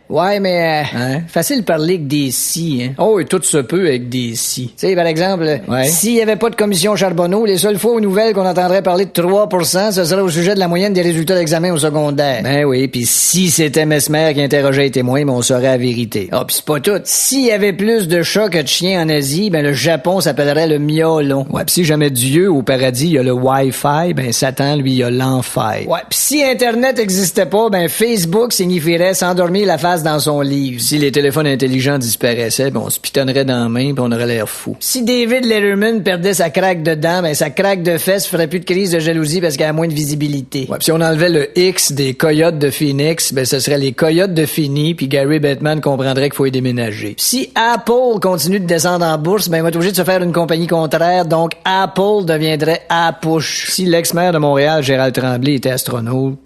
Ouais, mais facile de parler avec des si, hein. Oh, et tout se peut avec des si. Tu sais, par exemple, s'il y avait pas de commission Charbonneau, les seules fois aux nouvelles qu'on entendrait parler de 3%, ce serait au sujet de la moyenne des résultats d'examen au secondaire. Ben oui, puis si c'était Mesmer qui interrogeait les témoins, ben on saurait la vérité. Ah, pis c'est pas tout. S'il y avait plus de chats que de chiens en Asie, ben le Japon s'appellerait le miolon. Ouais, pis si jamais Dieu au paradis, il y a le Wi-Fi, ben Satan, lui, il y a l'enfer. Ouais, pis si Internet existait pas, ben Facebook signifierait s'endormir la face dans son livre. Si les téléphones intelligents disparaissaient, ben on se pitonnerait dans la main pis on aurait l'air fou. Si David Letterman perdait sa craque de dents, ben sa craque de fesses ferait plus de crise de jalousie parce qu'elle a moins de visibilité. Ouais, pis si on enlevait le X des Coyotes de Phoenix, ben ce serait les Coyotes de Fini, puis Gary Bettman comprendrait qu'il faut y déménager. Si Apple continue de descendre en bourse, ben il va être obligé de se faire une compagnie contraire, donc Apple deviendrait Apouche. Si l'ex-maire de Montréal, Gérald Tremblay, était astronaute...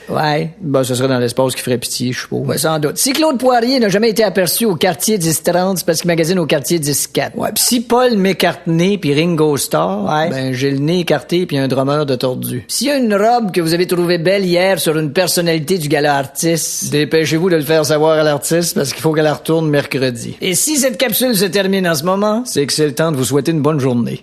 Ouais. Ben, ce serait dans l'espace qui ferait pitié, je suppose. Ouais, sans doute. Si Claude Poirier n'a jamais été aperçu au quartier 1030, c'est parce qu'il magasine au quartier 10-4. Ouais, pis si Paul McCartney puis Ringo Starr, ben, j'ai le nez écarté puis un drummer de tordu. S'il y a une robe que vous avez trouvée belle hier sur une personnalité du gala artiste, dépêchez-vous de le faire savoir à l'artiste parce qu'il faut qu'elle retourne mercredi. Et si cette capsule se termine en ce moment, c'est que c'est le temps de vous souhaiter une bonne journée.